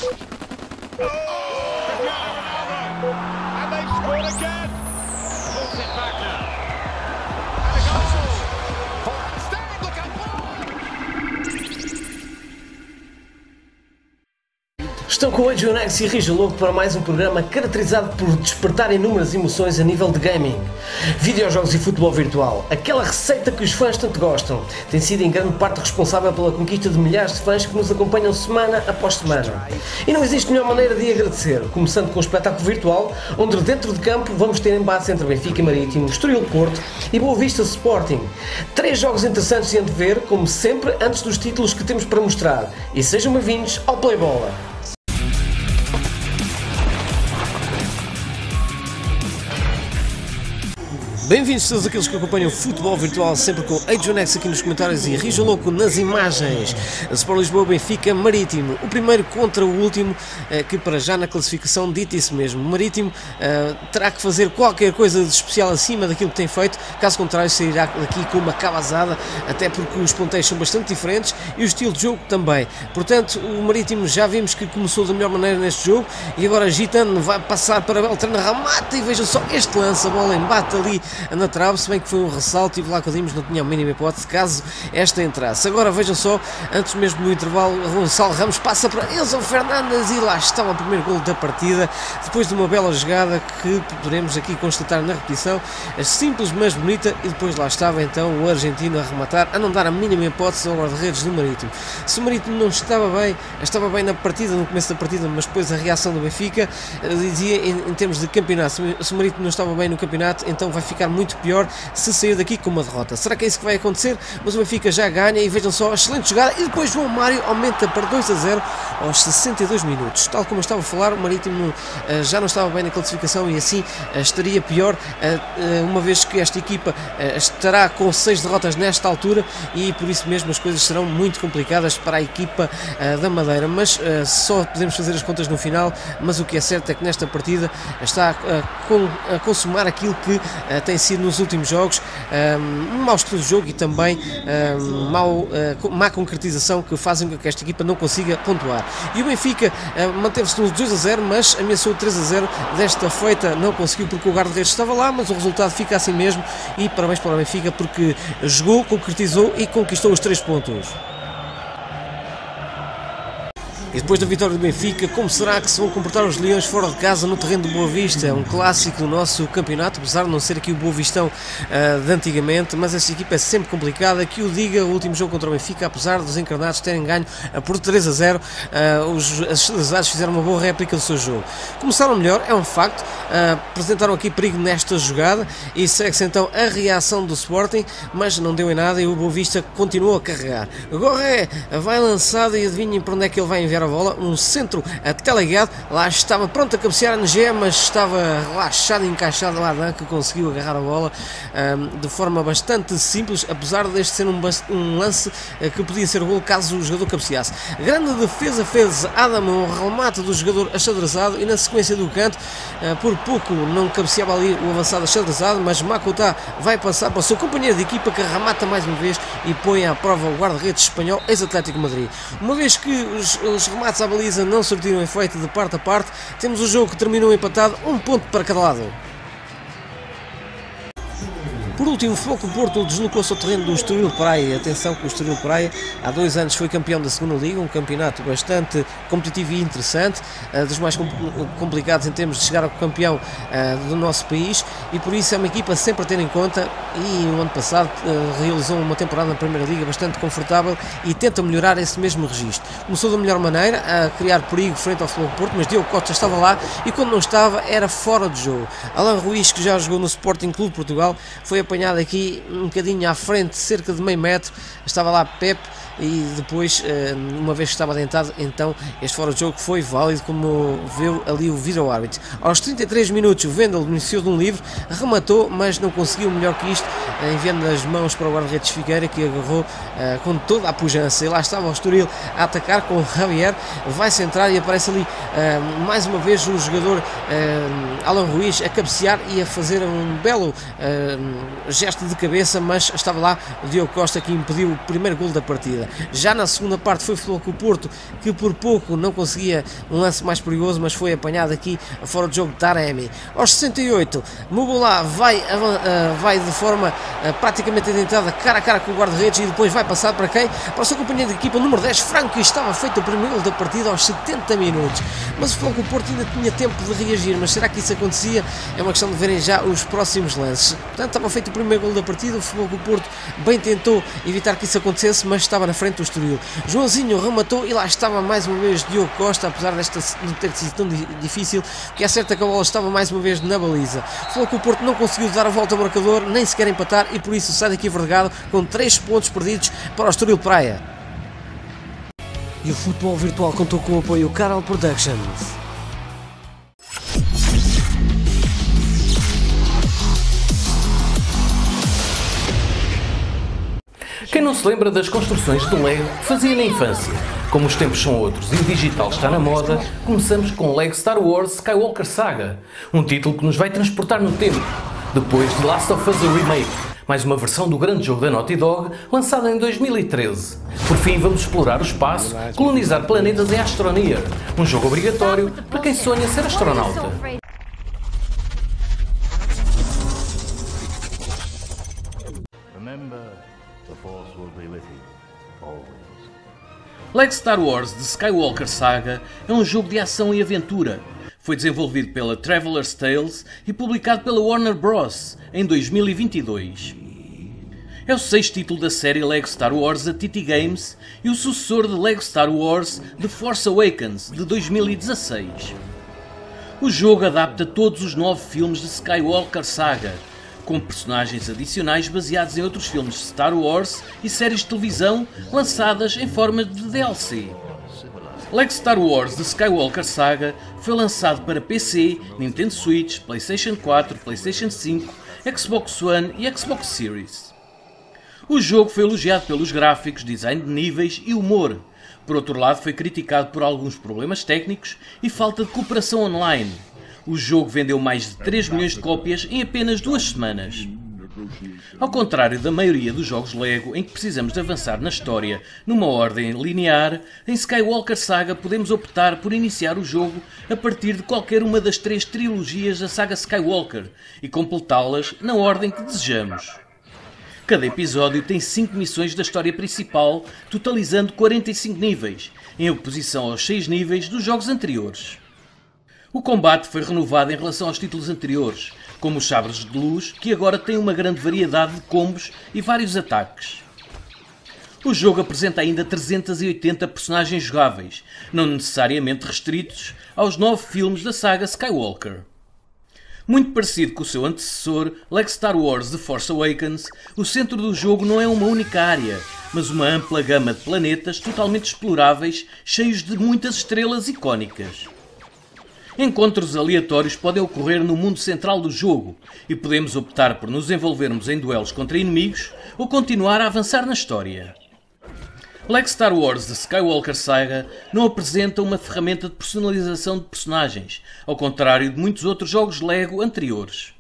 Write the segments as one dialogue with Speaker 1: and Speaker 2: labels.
Speaker 1: And they've scored again. Pulls it back now. And a goal. For Sterling, look at
Speaker 2: Estão com o Adjonex e Rijo Louco para mais um programa caracterizado por despertar inúmeras emoções a nível de gaming, videojogos e futebol virtual. Aquela receita que os fãs tanto gostam tem sido em grande parte responsável pela conquista de milhares de fãs que nos acompanham semana após semana. E não existe melhor maneira de agradecer, começando com um espetáculo virtual, onde dentro de campo vamos ter embates entre Benfica e Marítimo, Estoril Porto e Boa Vista Sporting. 3 jogos interessantes de antever, como sempre, antes dos títulos que temos para mostrar. E sejam bem-vindos ao Play Bola. Bem-vindos todos aqueles que acompanham o futebol virtual, sempre com Adjonex aqui nos comentários e Rijo Louco nas imagens. Sport Lisboa, Benfica, Marítimo. O primeiro contra o último, que para já na classificação dita isso mesmo. O Marítimo terá que fazer qualquer coisa de especial acima daquilo que tem feito, caso contrário sairá daqui com uma cabazada, até porque os ponteiros são bastante diferentes e o estilo de jogo também. Portanto, o Marítimo já vimos que começou da melhor maneira neste jogo e agora Gitano vai passar para Beltrana, remata e vejam só este lance, a bola embate ali na trave, se bem que foi um ressalto e Vlaco Dimos não tinha a mínima hipótese caso esta entrasse. Agora vejam só, antes mesmo do intervalo, Gonçalo Ramos passa para Enzo Fernandes e lá está o primeiro golo da partida, depois de uma bela jogada que poderemos aqui constatar na repetição, simples mas bonita, e depois lá estava então o argentino a rematar, a não dar a mínima hipótese ao guarda-redes do Marítimo. Se o Marítimo não estava bem na partida, no começo da partida, mas depois a reação do Benfica dizia em termos de campeonato, se o Marítimo não estava bem no campeonato, então vai ficar muito pior se sair daqui com uma derrota. Será que é isso que vai acontecer? Mas o Benfica já ganha e vejam só, excelente jogada, e depois João Mário aumenta para 2-0 aos 62 minutos. Tal como eu estava a falar, o Marítimo já não estava bem na classificação e assim estaria pior, uma vez que esta equipa estará com 6 derrotas nesta altura e por isso mesmo as coisas serão muito complicadas para a equipa da Madeira, mas só podemos fazer as contas no final. Mas o que é certo é que nesta partida está a consumar aquilo que tem sido nos últimos jogos, um mau estilo de jogo e também má concretização que fazem com que esta equipa não consiga pontuar. E o Benfica manteve-se nos 2-0, mas ameaçou 3-0, desta feita não conseguiu porque o guarda-redes estava lá, mas o resultado fica assim mesmo e parabéns para o Benfica porque jogou, concretizou e conquistou os 3 pontos. E depois da vitória do Benfica, como será que se vão comportar os Leões fora de casa no terreno do Boa Vista? É um clássico do nosso campeonato, apesar de não ser aqui o Boa Vistão de antigamente, mas esta equipa é sempre complicada. Que o diga, o último jogo contra o Benfica, apesar dos encarnados terem ganho por 3-0, os estelares fizeram uma boa réplica do seu jogo. Começaram melhor, é um facto, apresentaram aqui perigo nesta jogada e segue-se então a reação do Sporting, mas não deu em nada e o Boa Vista continuou a carregar. Gorré vai lançado e adivinhem para onde é que ele vai enviar a bola, um centro até ligado, lá estava pronto a cabecear a NG, mas estava relaxado e encaixado lá Dan, que conseguiu agarrar a bola de forma bastante simples, apesar deste ser um lance que podia ser gol caso o jogador cabeceasse. Grande defesa fez Adam, um remate do jogador achadrezado e na sequência do canto, por pouco não cabeceava ali o avançado achadrezado, mas Makuta vai passar para o seu companheiro de equipa que remata mais uma vez e põe à prova o guarda-redes espanhol, ex-Atlético de Madrid. Uma vez que os remates à baliza não surtiram efeito de parte a parte, temos o jogo que terminou empatado, 1 ponto para cada lado. Por último, o Futebol Porto deslocou-se ao terreno do Estoril Praia. Atenção que o Estoril Praia há 2 anos foi campeão da segunda Liga, um campeonato bastante competitivo e interessante, dos mais complicados em termos de chegar ao campeão do nosso país, e por isso é uma equipa sempre a ter em conta, e o ano passado realizou uma temporada na Primeira Liga bastante confortável e tenta melhorar esse mesmo registro. Começou da melhor maneira a criar perigo frente ao Futebol Porto, mas Diogo Costa estava lá e quando não estava era fora de jogo. Alain Ruiz, que já jogou no Sporting Clube de Portugal, foi apanhado aqui um bocadinho à frente, cerca de meio metro, estava lá Pepe e depois, uma vez que estava adentado, então este fora de jogo foi válido, como viu ali o vídeo-árbitro. Aos 33 minutos o Vendel beneficiou de um livre, rematou, mas não conseguiu melhor que isto, enviando as mãos para o guarda-redes Figueira, que agarrou com toda a pujança, e lá estava o Estoril a atacar com o Javier, vai centrar e aparece ali mais uma vez o jogador Alain Ruiz a cabecear e a fazer um belo gesto de cabeça, mas estava lá o Diogo Costa que impediu o primeiro golo da partida. Já na segunda parte foi o Futebol Clube do Porto que por pouco não conseguia um lance mais perigoso, mas foi apanhado aqui fora de jogo de Taremi. Aos 68, Mubula vai de forma praticamente adentrada cara a cara com o guarda-redes e depois vai passar para quem? Para o seu companheiro de equipa número 10, Franco, e estava feito o primeiro golo da partida aos 70 minutos. Mas o Futebol Clube do Porto ainda tinha tempo de reagir, mas será que isso acontecia? É uma questão de verem já os próximos lances. Portanto, estava feito o primeiro golo da partida, o Futebol Clube do Porto bem tentou evitar que isso acontecesse, mas estava na frente do Estoril. Joãozinho rematou e lá estava mais uma vez Diogo Costa, apesar desta não ter sido tão difícil, que é certo que a bola estava mais uma vez na baliza. O Futebol Clube do Porto não conseguiu dar a volta ao marcador, nem sequer empatar, e por isso sai daqui vergado com 3 pontos perdidos para o Estoril Praia. E o futebol virtual contou com o apoio Carol Productions.
Speaker 3: Quem não se lembra das construções de Lego que fazia na infância? Como os tempos são outros e o digital está na moda, começamos com Lego Star Wars Skywalker Saga, um título que nos vai transportar no tempo. Depois de Last of Us A Remake, mais uma versão do grande jogo da Naughty Dog, lançada em 2013. Por fim, vamos explorar o espaço, colonizar planetas em Astroneer, um jogo obrigatório para quem sonha ser astronauta. Lego Star Wars The Skywalker Saga é um jogo de ação e aventura. Foi desenvolvido pela Traveler's Tales e publicado pela Warner Bros. Em 2022. É o 6º título da série Lego Star Wars a TT Games e o sucessor de Lego Star Wars The Force Awakens, de 2016. O jogo adapta todos os 9 filmes de Skywalker Saga, com personagens adicionais baseados em outros filmes de Star Wars e séries de televisão lançadas em forma de DLC. Lego Star Wars The Skywalker Saga foi lançado para PC, Nintendo Switch, PlayStation 4, PlayStation 5, Xbox One e Xbox Series. O jogo foi elogiado pelos gráficos, design de níveis e humor. Por outro lado, foi criticado por alguns problemas técnicos e falta de cooperação online. O jogo vendeu mais de 3 milhões de cópias em apenas 2 semanas. Ao contrário da maioria dos jogos Lego em que precisamos de avançar na história numa ordem linear, em Skywalker Saga podemos optar por iniciar o jogo a partir de qualquer uma das 3 trilogias da saga Skywalker e completá-las na ordem que desejamos. Cada episódio tem 5 missões da história principal, totalizando 45 níveis, em oposição aos 6 níveis dos jogos anteriores. O combate foi renovado em relação aos títulos anteriores, como os sabres de luz, que agora têm uma grande variedade de combos e vários ataques. O jogo apresenta ainda 380 personagens jogáveis, não necessariamente restritos aos 9 filmes da saga Skywalker. Muito parecido com o seu antecessor, Lego Star Wars The Force Awakens, o centro do jogo não é uma única área, mas uma ampla gama de planetas totalmente exploráveis, cheios de muitas estrelas icónicas. Encontros aleatórios podem ocorrer no mundo central do jogo e podemos optar por nos envolvermos em duelos contra inimigos ou continuar a avançar na história. Lego Star Wars The Skywalker Saga não apresenta uma ferramenta de personalização de personagens, ao contrário de muitos outros jogos Lego anteriores.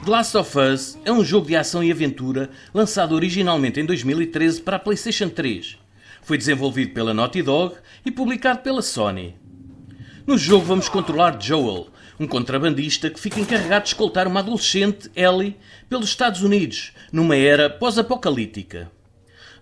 Speaker 3: The Last of Us é um jogo de ação e aventura lançado originalmente em 2013 para a PlayStation 3. Foi desenvolvido pela Naughty Dog e publicado pela Sony. No jogo vamos controlar Joel, um contrabandista que fica encarregado de escoltar uma adolescente, Ellie, pelos Estados Unidos, numa era pós-apocalíptica.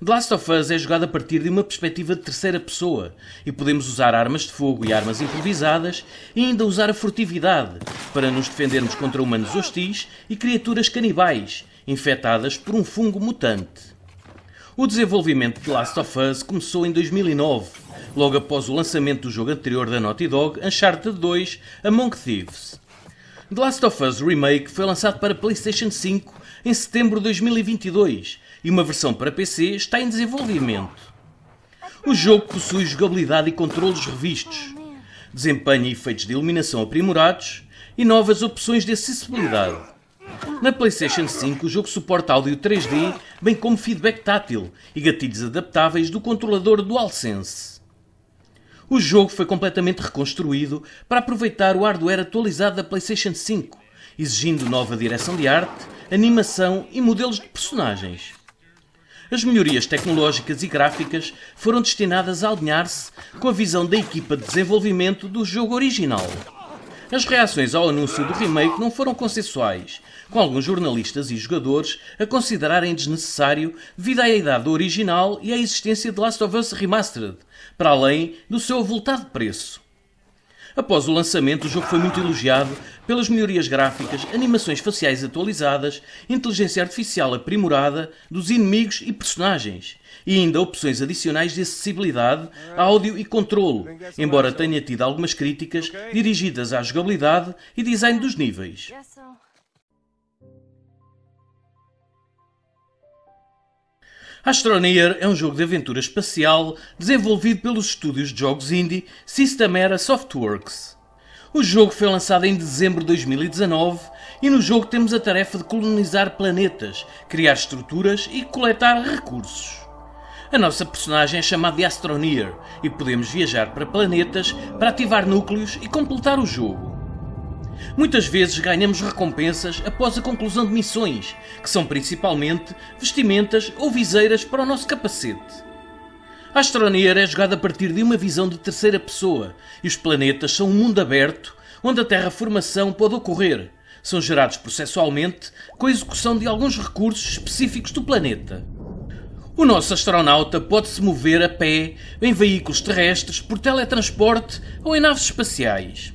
Speaker 3: The Last of Us é jogado a partir de uma perspectiva de terceira pessoa e podemos usar armas de fogo e armas improvisadas e ainda usar a furtividade para nos defendermos contra humanos hostis e criaturas canibais, infectadas por um fungo mutante. O desenvolvimento de The Last of Us começou em 2009, logo após o lançamento do jogo anterior da Naughty Dog, Uncharted 2 Among Thieves. The Last of Us Remake foi lançado para PlayStation 5 em setembro de 2022 e uma versão para PC está em desenvolvimento. O jogo possui jogabilidade e controlos revistos, desempenho e efeitos de iluminação aprimorados e novas opções de acessibilidade. Na PlayStation 5 o jogo suporta áudio 3D, bem como feedback tátil e gatilhos adaptáveis do controlador DualSense. O jogo foi completamente reconstruído para aproveitar o hardware atualizado da PlayStation 5, exigindo nova direção de arte, animação e modelos de personagens. As melhorias tecnológicas e gráficas foram destinadas a alinhar-se com a visão da equipa de desenvolvimento do jogo original. As reações ao anúncio do remake não foram consensuais, com alguns jornalistas e jogadores a considerarem desnecessário devido à idade do original e à existência de Last of Us Remastered, para além do seu avultado preço. Após o lançamento, o jogo foi muito elogiado pelas melhorias gráficas, animações faciais atualizadas, inteligência artificial aprimorada dos inimigos e personagens, e ainda opções adicionais de acessibilidade, áudio e controlo, embora tenha tido algumas críticas dirigidas à jogabilidade e design dos níveis. Astroneer é um jogo de aventura espacial desenvolvido pelos estúdios de jogos indie Systemera Softworks. O jogo foi lançado em dezembro de 2019 e no jogo temos a tarefa de colonizar planetas, criar estruturas e coletar recursos. A nossa personagem é chamada de Astroneer e podemos viajar para planetas para ativar núcleos e completar o jogo. Muitas vezes ganhamos recompensas após a conclusão de missões, que são principalmente vestimentas ou viseiras para o nosso capacete. A Astroneer é jogada a partir de uma visão de terceira pessoa e os planetas são um mundo aberto onde a terraformação pode ocorrer. São gerados processualmente com a execução de alguns recursos específicos do planeta. O nosso astronauta pode-se mover a pé, em veículos terrestres, por teletransporte ou em naves espaciais.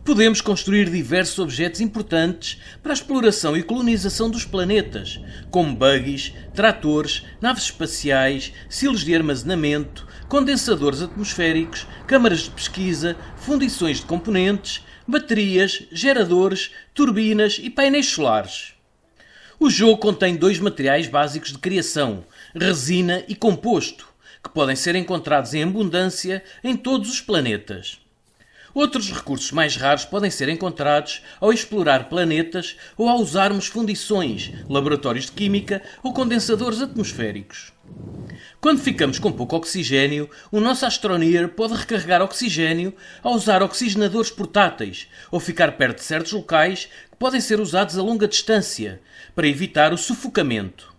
Speaker 3: Podemos construir diversos objetos importantes para a exploração e colonização dos planetas, como buggies, tratores, naves espaciais, silos de armazenamento, condensadores atmosféricos, câmaras de pesquisa, fundições de componentes, baterias, geradores, turbinas e painéis solares. O jogo contém dois materiais básicos de criação, resina e composto, que podem ser encontrados em abundância em todos os planetas. Outros recursos mais raros podem ser encontrados ao explorar planetas ou ao usarmos fundições, laboratórios de química ou condensadores atmosféricos. Quando ficamos com pouco oxigênio, o nosso Astroneer pode recarregar oxigênio ao usar oxigenadores portáteis ou ficar perto de certos locais que podem ser usados a longa distância para evitar o sufocamento.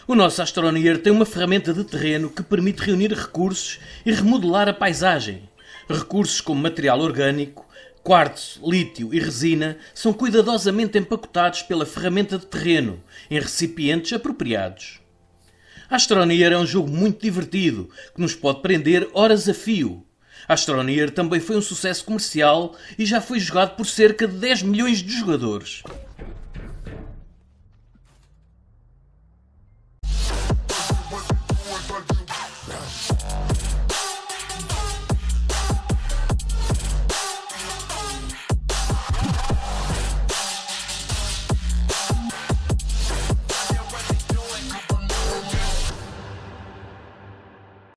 Speaker 3: O nosso Astroneer tem uma ferramenta de terreno que permite reunir recursos e remodelar a paisagem. Recursos como material orgânico, quartzo, lítio e resina são cuidadosamente empacotados pela ferramenta de terreno em recipientes apropriados. Astroneer é um jogo muito divertido que nos pode prender horas a fio. Astroneer também foi um sucesso comercial e já foi jogado por cerca de 10 milhões de jogadores.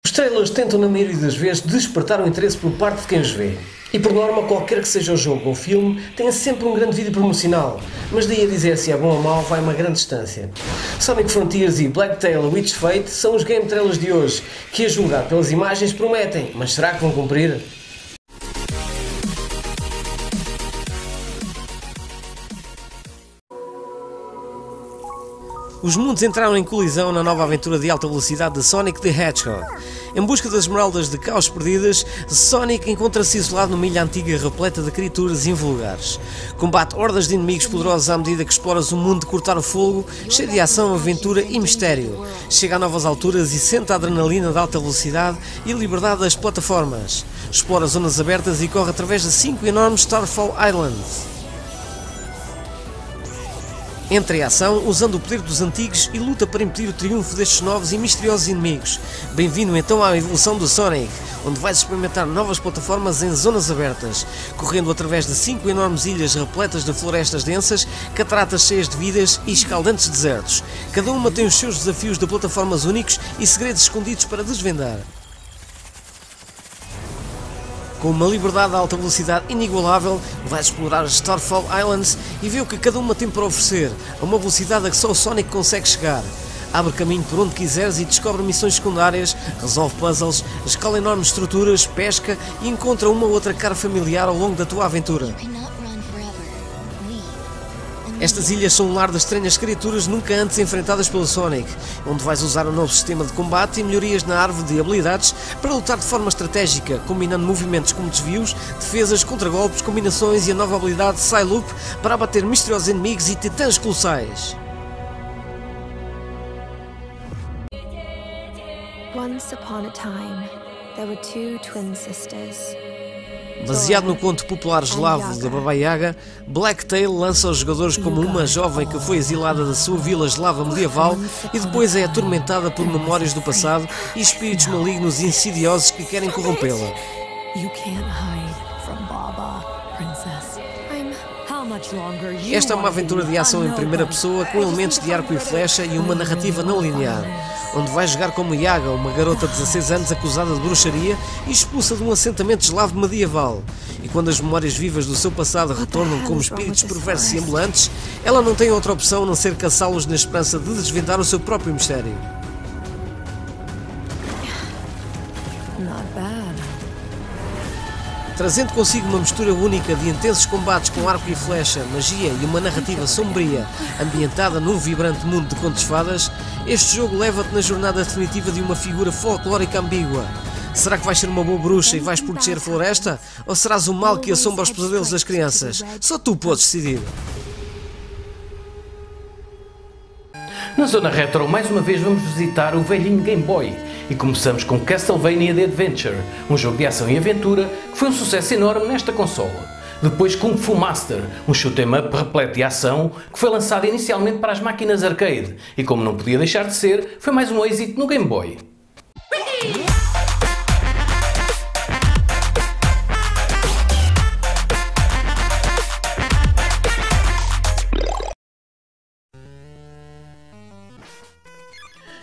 Speaker 2: Os trailers tentam, na maioria das vezes, despertar o interesse por parte de quem os vê. E por norma, qualquer que seja o jogo ou filme, tem sempre um grande vídeo promocional, mas daí a dizer se é bom ou mau vai uma grande distância. Sonic Frontiers e Black Tail Witch Fate são os game trailers de hoje, que a julgar pelas imagens prometem, mas será que vão cumprir? Os mundos entraram em colisão na nova aventura de alta velocidade de Sonic the Hedgehog. Em busca das esmeraldas de caos perdidas, Sonic encontra-se isolado numa ilha antiga repleta de criaturas invulgares. Combate hordas de inimigos poderosos à medida que exploras um mundo de cortar o fogo, cheio de ação, aventura e mistério. Chega a novas alturas e sente a adrenalina da alta velocidade e a liberdade das plataformas. Explora zonas abertas e corre através de 5 enormes Starfall Islands. Entra em ação usando o poder dos antigos e luta para impedir o triunfo destes novos e misteriosos inimigos. Bem-vindo então à evolução do Sonic, onde vais experimentar novas plataformas em zonas abertas, correndo através de 5 enormes ilhas repletas de florestas densas, cataratas cheias de vidas e escaldantes desertos. Cada uma tem os seus desafios de plataformas únicos e segredos escondidos para desvendar. Com uma liberdade de alta velocidade inigualável, vais explorar as Starfall Islands e ver o que cada uma tem para oferecer, a uma velocidade a que só o Sonic consegue chegar. Abre caminho por onde quiseres e descobre missões secundárias, resolve puzzles, escala enormes estruturas, pesca e encontra uma ou outra cara familiar ao longo da tua aventura. Estas ilhas são um lar das estranhas criaturas nunca antes enfrentadas pelo Sonic, onde vais usar um novo sistema de combate e melhorias na árvore de habilidades para lutar de forma estratégica, combinando movimentos como desvios, defesas, contragolpes, combinações e a nova habilidade Psyloop para abater misteriosos inimigos e titãs colossais.
Speaker 4: Once upon a time, there were two twin sisters.
Speaker 2: Baseado no conto popular eslavo da Baba Yaga, Blacktail lança aos jogadores como uma jovem que foi exilada da sua vila eslava medieval e depois é atormentada por memórias do passado e espíritos malignos e insidiosos que querem corrompê-la. Esta é uma aventura de ação em primeira pessoa com elementos de arco e flecha e uma narrativa não linear, onde vais jogar como Yaga, uma garota de 16 anos acusada de bruxaria e expulsa de um assentamento eslavo medieval. E quando as memórias vivas do seu passado retornam como espíritos perversos e ambulantes, ela não tem outra opção a não ser caçá-los na esperança de desvendar o seu próprio mistério. Trazendo consigo uma mistura única de intensos combates com arco e flecha, magia e uma narrativa sombria, ambientada num vibrante mundo de contos de fadas, este jogo leva-te na jornada definitiva de uma figura folclórica ambígua. Será que vais ser uma boa bruxa e vais proteger a floresta? Ou serás o mal que assombra os pesadelos das crianças? Só tu podes decidir.
Speaker 3: Na Zona Retro, mais uma vez vamos visitar o velhinho Game Boy e começamos com Castlevania The Adventure, um jogo de ação e aventura que foi um sucesso enorme nesta consola. Depois Kung Fu Master, um shoot-'em up repleto de ação que foi lançado inicialmente para as máquinas arcade e, como não podia deixar de ser, foi mais um êxito no Game Boy.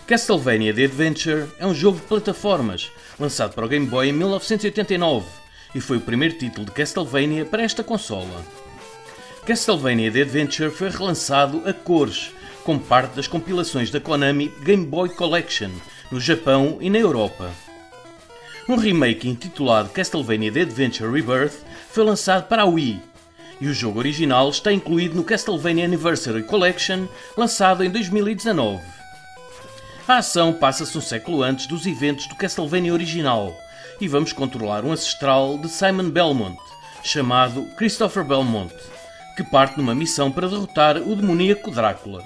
Speaker 3: Castlevania The Adventure é um jogo de plataformas, lançado para o Game Boy em 1989, e foi o primeiro título de Castlevania para esta consola. Castlevania The Adventure foi relançado a cores, como parte das compilações da Konami Game Boy Collection, no Japão e na Europa. Um remake intitulado Castlevania The Adventure Rebirth foi lançado para a Wii, e o jogo original está incluído no Castlevania Anniversary Collection, lançado em 2019. A ação passa-se um século antes dos eventos do Castlevania original e vamos controlar um ancestral de Simon Belmont, chamado Christopher Belmont, que parte numa missão para derrotar o demoníaco Drácula.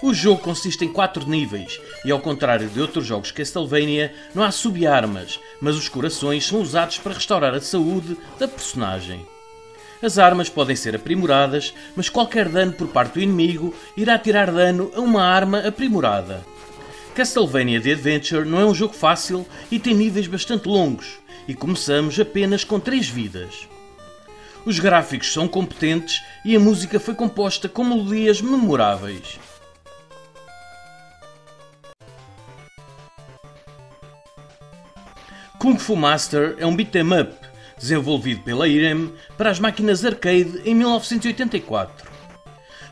Speaker 3: O jogo consiste em 4 níveis e, ao contrário de outros jogos Castlevania, não há sub-armas, mas os corações são usados para restaurar a saúde da personagem. As armas podem ser aprimoradas, mas qualquer dano por parte do inimigo irá tirar dano a uma arma aprimorada. Castlevania The Adventure não é um jogo fácil e tem níveis bastante longos, e começamos apenas com 3 vidas. Os gráficos são competentes e a música foi composta com melodias memoráveis. Kung Fu Master é um beat-'em up, desenvolvido pela Irem para as máquinas arcade em 1984.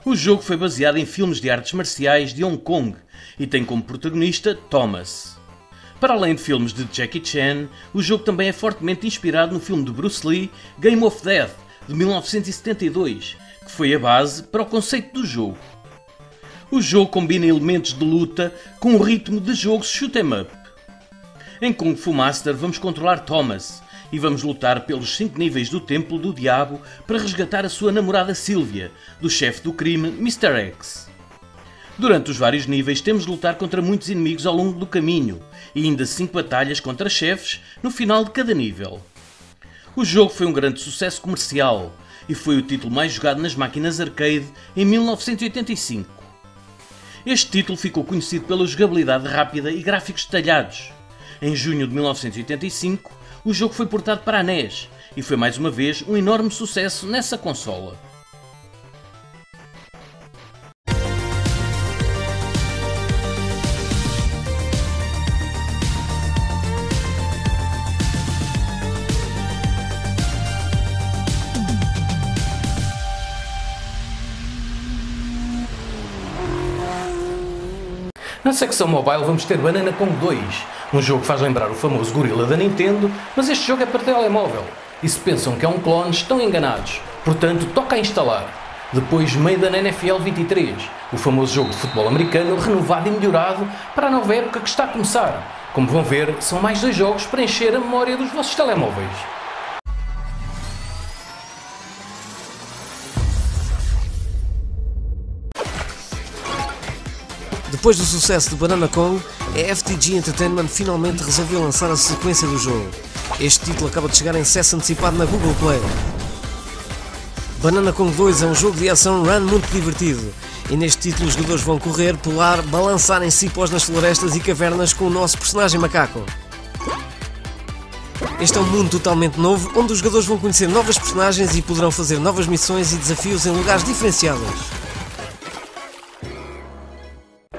Speaker 3: O jogo foi baseado em filmes de artes marciais de Hong Kong e tem como protagonista Thomas. Para além de filmes de Jackie Chan, o jogo também é fortemente inspirado no filme de Bruce Lee, Game of Death, de 1972, que foi a base para o conceito do jogo. O jogo combina elementos de luta com um ritmo de jogo shoot-'em up. Em Kung Fu Master vamos controlar Thomas e vamos lutar pelos 5 níveis do Templo do Diabo para resgatar a sua namorada Sylvia, do chefe do crime Mr. X. Durante os vários níveis temos de lutar contra muitos inimigos ao longo do caminho e ainda 5 batalhas contra chefes no final de cada nível. O jogo foi um grande sucesso comercial e foi o título mais jogado nas máquinas arcade em 1985. Este título ficou conhecido pela jogabilidade rápida e gráficos detalhados. Em junho de 1985, o jogo foi portado para a NES e foi mais uma vez um enorme sucesso nessa consola. Na secção mobile vamos ter Banana Kong 2, um jogo que faz lembrar o famoso gorila da Nintendo, mas este jogo é para telemóvel. E se pensam que é um clone, estão enganados. Portanto, toca a instalar. Depois Madden NFL 23, o famoso jogo de futebol americano renovado e melhorado para a nova época que está a começar. Como vão ver, são mais 2 jogos para encher a memória dos vossos telemóveis.
Speaker 2: Depois do sucesso de Banana Kong, a FTG Entertainment finalmente resolveu lançar a sequência do jogo. Este título acaba de chegar em acesso antecipado na Google Play. Banana Kong 2 é um jogo de ação run muito divertido, e neste título os jogadores vão correr, pular, balançar em cipós nas florestas e cavernas com o nosso personagem macaco. Este é um mundo totalmente novo, onde os jogadores vão conhecer novas personagens e poderão fazer novas missões e desafios em lugares diferenciados.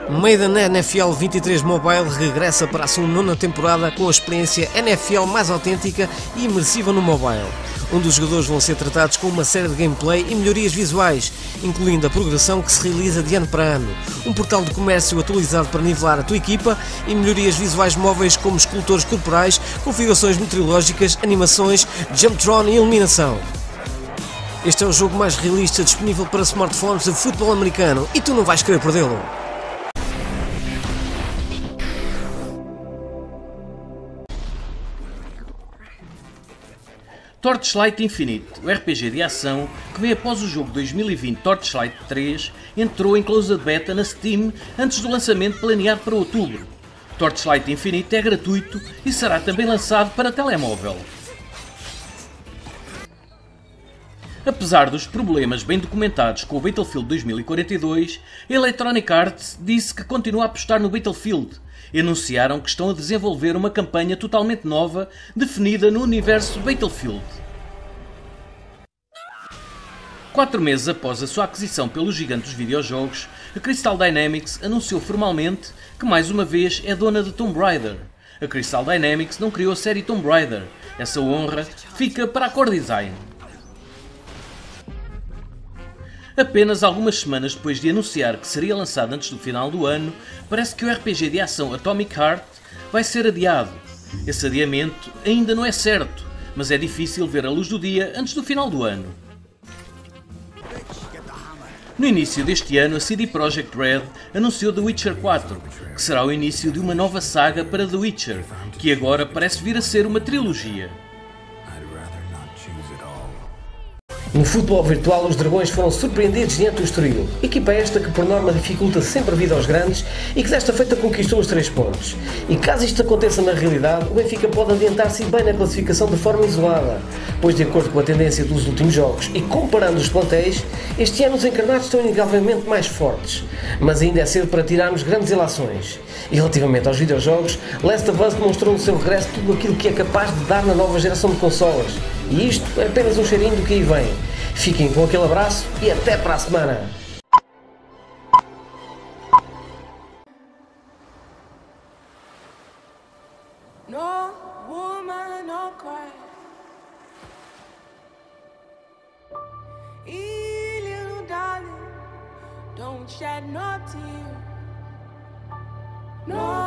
Speaker 2: Madden NFL 23 Mobile regressa para a sua 9ª temporada com a experiência NFL mais autêntica e imersiva no mobile, onde os jogadores vão ser tratados com uma série de gameplay e melhorias visuais, incluindo a progressão que se realiza de ano para ano, um portal de comércio atualizado para nivelar a tua equipa e melhorias visuais móveis como escultores corporais, configurações meteorológicas, animações, jumptron e iluminação. Este é o jogo mais realista disponível para smartphones de futebol americano e tu não vais querer perdê-lo.
Speaker 3: Torchlight Infinite, o RPG de ação que veio após o jogo 2020 Torchlight 3, entrou em Closed Beta na Steam antes do lançamento planeado para outubro. Torchlight Infinite é gratuito e será também lançado para telemóvel. Apesar dos problemas bem documentados com o Battlefield 2042, a Electronic Arts disse que continua a apostar no Battlefield e anunciaram que estão a desenvolver uma campanha totalmente nova definida no universo Battlefield. 4 meses após a sua aquisição pelo gigante dos videojogos, a Crystal Dynamics anunciou formalmente que mais uma vez é dona de Tomb Raider. A Crystal Dynamics não criou a série Tomb Raider, essa honra fica para a Core Design. Apenas algumas semanas depois de anunciar que seria lançado antes do final do ano, parece que o RPG de ação Atomic Heart vai ser adiado. Esse adiamento ainda não é certo, mas é difícil ver a luz do dia antes do final do ano. No início deste ano, a CD Projekt Red anunciou The Witcher 4, que será o início de uma nova saga para The Witcher, que agora parece vir a ser uma trilogia.
Speaker 2: No futebol virtual, os Dragões foram surpreendidos diante do Estoril, equipa esta que por norma dificulta sempre a vida aos grandes e que desta feita conquistou os 3 pontos. E caso isto aconteça na realidade, o Benfica pode adiantar-se bem na classificação de forma isolada, pois de acordo com a tendência dos últimos jogos e comparando os plantéis, este ano os encarnados estão inegavelmente mais fortes, mas ainda é cedo para tirarmos grandes ilações. E relativamente aos videojogos, Last of Us demonstrou no seu regresso tudo aquilo que é capaz de dar na nova geração de consolas. E isto é apenas um cheirinho do que aí vem. Fiquem com aquele abraço e até para a semana!
Speaker 5: No woman, no cry. Hey, little darling, don't shed no tear. No.